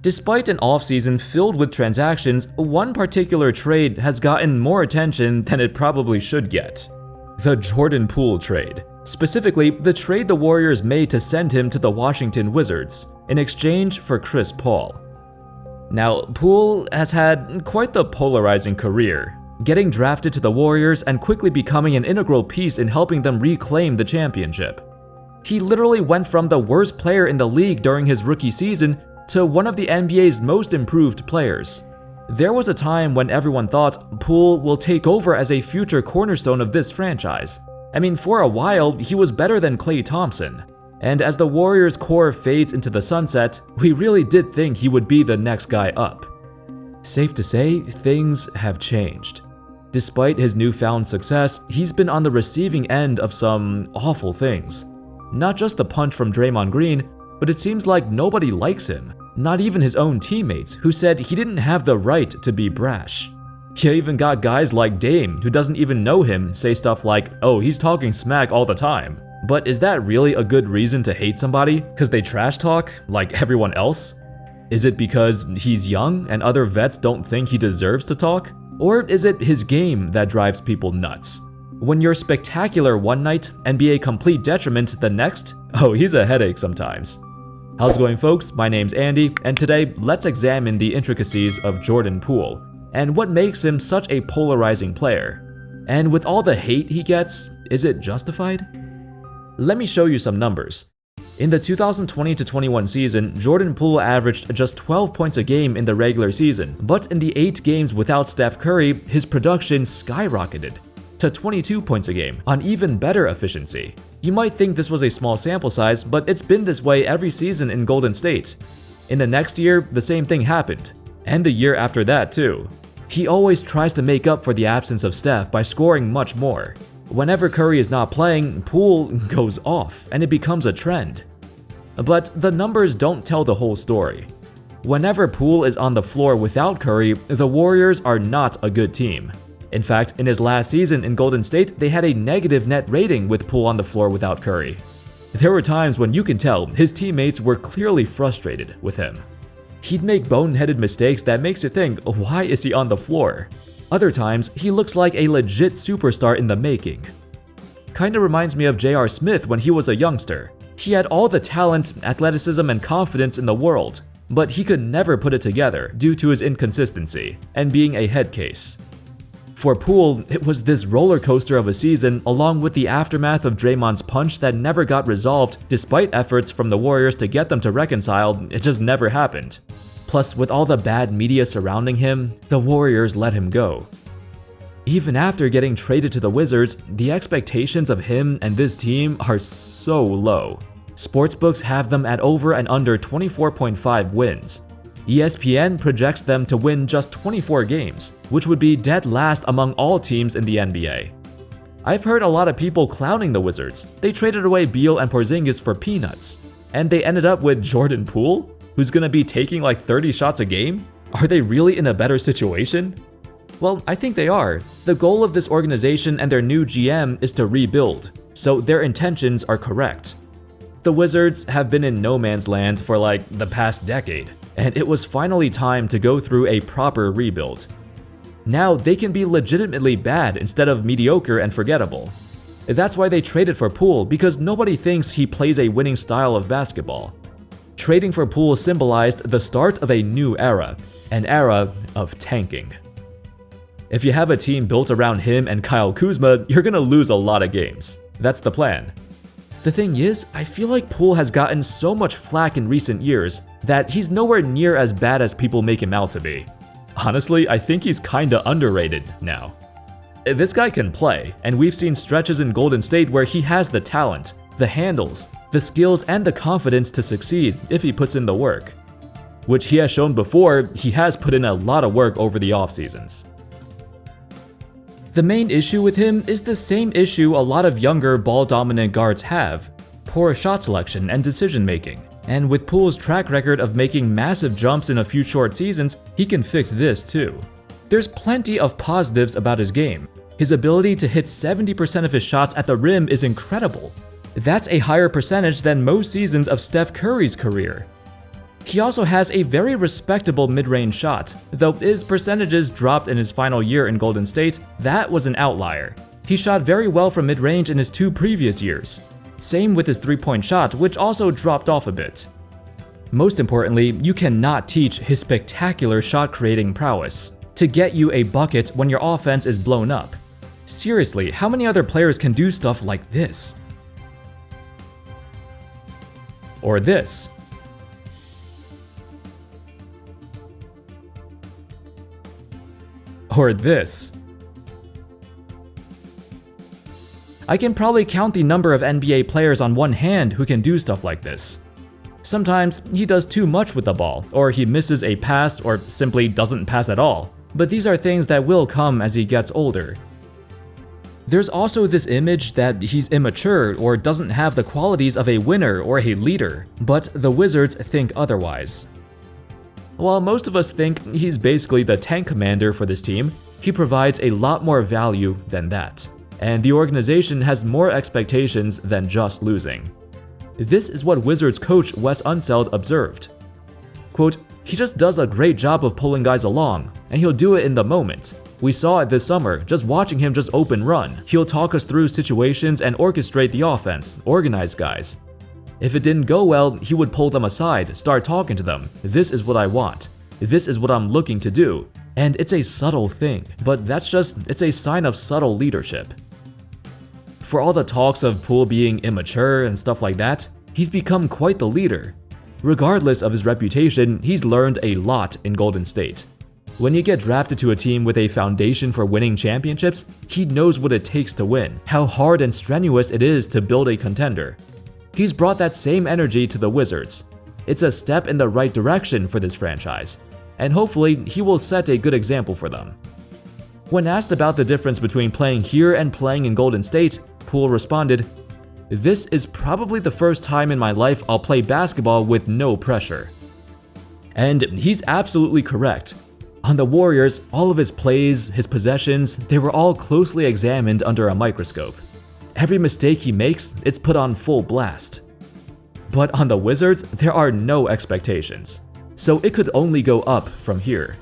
Despite an offseason filled with transactions, one particular trade has gotten more attention than it probably should get. The Jordan Poole trade. Specifically, the trade the Warriors made to send him to the Washington Wizards in exchange for Chris Paul. Now, Poole has had quite the polarizing career, getting drafted to the Warriors and quickly becoming an integral piece in helping them reclaim the championship. He literally went from the worst player in the league during his rookie season to one of the NBA's most improved players. There was a time when everyone thought Poole will take over as a future cornerstone of this franchise. I mean, for a while, he was better than Klay Thompson. And as the Warriors' core fades into the sunset, we really did think he would be the next guy up. Safe to say, things have changed. Despite his newfound success, he's been on the receiving end of some awful things. Not just the punch from Draymond Green, but it seems like nobody likes him. Not even his own teammates, who said he didn't have the right to be brash. He even got guys like Dame, who doesn't even know him, say stuff like, "Oh, he's talking smack all the time." But is that really a good reason to hate somebody? Because they trash talk, like everyone else? Is it because he's young and other vets don't think he deserves to talk? Or is it his game that drives people nuts? When you're spectacular one night and be a complete detriment the next, oh, he's a headache sometimes. How's it going, folks? My name's Andy, and today let's examine the intricacies of Jordan Poole and what makes him such a polarizing player. And with all the hate he gets, is it justified? Let me show you some numbers. In the 2020-21 season, Jordan Poole averaged just 12 points a game in the regular season, but in the 8 games without Steph Curry, his production skyrocketed to 22 points a game on even better efficiency. You might think this was a small sample size, but it's been this way every season in Golden State. In the next year, the same thing happened, and the year after that too. He always tries to make up for the absence of Steph by scoring much more. Whenever Curry is not playing, Poole goes off, and it becomes a trend. But the numbers don't tell the whole story. Whenever Poole is on the floor without Curry, the Warriors are not a good team. In fact, in his last season in Golden State, they had a negative net rating with Poole on the floor without Curry. There were times when you can tell his teammates were clearly frustrated with him. He'd make boneheaded mistakes that makes you think, why is he on the floor? Other times, he looks like a legit superstar in the making. Kinda reminds me of J.R. Smith when he was a youngster. He had all the talent, athleticism, and confidence in the world, but he could never put it together due to his inconsistency and being a head case. For Poole, it was this roller coaster of a season along with the aftermath of Draymond's punch that never got resolved despite efforts from the Warriors to get them to reconcile. It just never happened. Plus, with all the bad media surrounding him, the Warriors let him go. Even after getting traded to the Wizards, the expectations of him and this team are so low. Sportsbooks have them at over and under 24.5 wins. ESPN projects them to win just 24 games, which would be dead last among all teams in the NBA. I've heard a lot of people clowning the Wizards. They traded away Beal and Porzingis for peanuts, and they ended up with Jordan Poole, who's gonna be taking like 30 shots a game? Are they really in a better situation? Well, I think they are. The goal of this organization and their new GM is to rebuild, so their intentions are correct. The Wizards have been in no man's land for like the past decade, and it was finally time to go through a proper rebuild. Now they can be legitimately bad instead of mediocre and forgettable. That's why they traded for Poole, because nobody thinks he plays a winning style of basketball. Trading for Poole symbolized the start of a new era, an era of tanking. If you have a team built around him and Kyle Kuzma, you're gonna lose a lot of games. That's the plan. The thing is, I feel like Poole has gotten so much flack in recent years that he's nowhere near as bad as people make him out to be. Honestly, I think he's kinda underrated now. This guy can play, and we've seen stretches in Golden State where he has the talent, the handles, the skills, and the confidence to succeed if he puts in the work. Which he has shown before, he has put in a lot of work over the off seasons. The main issue with him is the same issue a lot of younger ball-dominant guards have: poor shot selection and decision-making. And with Poole's track record of making massive jumps in a few short seasons, he can fix this too. There's plenty of positives about his game. His ability to hit 70% of his shots at the rim is incredible. That's a higher percentage than most seasons of Steph Curry's career. He also has a very respectable mid-range shot, though his percentages dropped in his final year in Golden State. That was an outlier. He shot very well from mid-range in his 2 previous years. Same with his 3-point shot, which also dropped off a bit. Most importantly, you cannot teach his spectacular shot-creating prowess to get you a bucket when your offense is blown up. Seriously, how many other players can do stuff like this? Or this? Or this? I can probably count the number of NBA players on one hand who can do stuff like this. Sometimes he does too much with the ball, or he misses a pass, or simply doesn't pass at all. But these are things that will come as he gets older. There's also this image that he's immature or doesn't have the qualities of a winner or a leader, but the Wizards think otherwise. While most of us think he's basically the tank commander for this team, he provides a lot more value than that, and the organization has more expectations than just losing. This is what Wizards coach Wes Unseld observed. Quote, "He just does a great job of pulling guys along, and he'll do it in the moment. We saw it this summer, just watching him just open run. He'll talk us through situations and orchestrate the offense, organize guys. If it didn't go well, he would pull them aside, start talking to them. This is what I want. This is what I'm looking to do." And it's a subtle thing, but it's a sign of subtle leadership. For all the talks of Poole being immature and stuff like that, he's become quite the leader. Regardless of his reputation, he's learned a lot in Golden State. When you get drafted to a team with a foundation for winning championships, he knows what it takes to win, how hard and strenuous it is to build a contender. He's brought that same energy to the Wizards. It's a step in the right direction for this franchise, and hopefully he will set a good example for them. When asked about the difference between playing here and playing in Golden State, Poole responded, "This is probably the first time in my life I'll play basketball with no pressure." And he's absolutely correct. On the Warriors, all of his plays, his possessions, they were all closely examined under a microscope. Every mistake he makes, it's put on full blast. But on the Wizards, there are no expectations, so it could only go up from here.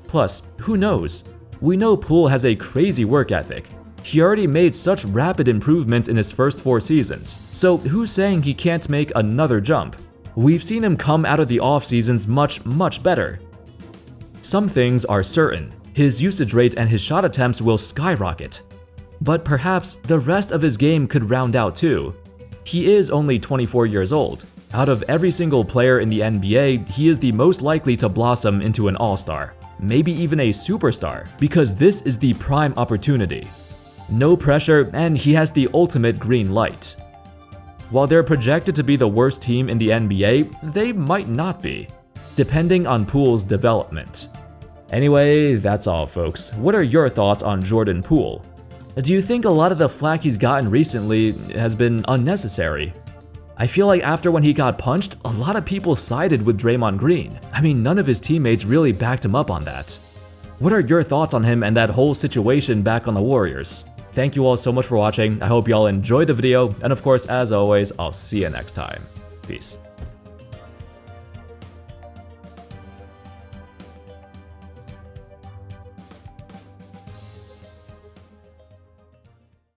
Plus, who knows? We know Poole has a crazy work ethic. He already made such rapid improvements in his first 4 seasons, so who's saying he can't make another jump? We've seen him come out of the off seasons much better. Some things are certain. His usage rate and his shot attempts will skyrocket. But perhaps the rest of his game could round out too. He is only 24 years old. Out of every single player in the NBA, he is the most likely to blossom into an all-star, maybe even a superstar, because this is the prime opportunity. No pressure, and he has the ultimate green light. While they're projected to be the worst team in the NBA, they might not be, depending on Poole's development. Anyway, that's all folks. What are your thoughts on Jordan Poole? Do you think a lot of the flack he's gotten recently has been unnecessary? I feel like after when he got punched, a lot of people sided with Draymond Green. I mean, none of his teammates really backed him up on that. What are your thoughts on him and that whole situation back on the Warriors? Thank you all so much for watching. I hope y'all enjoyed the video, and of course, as always, I'll see you next time. Peace.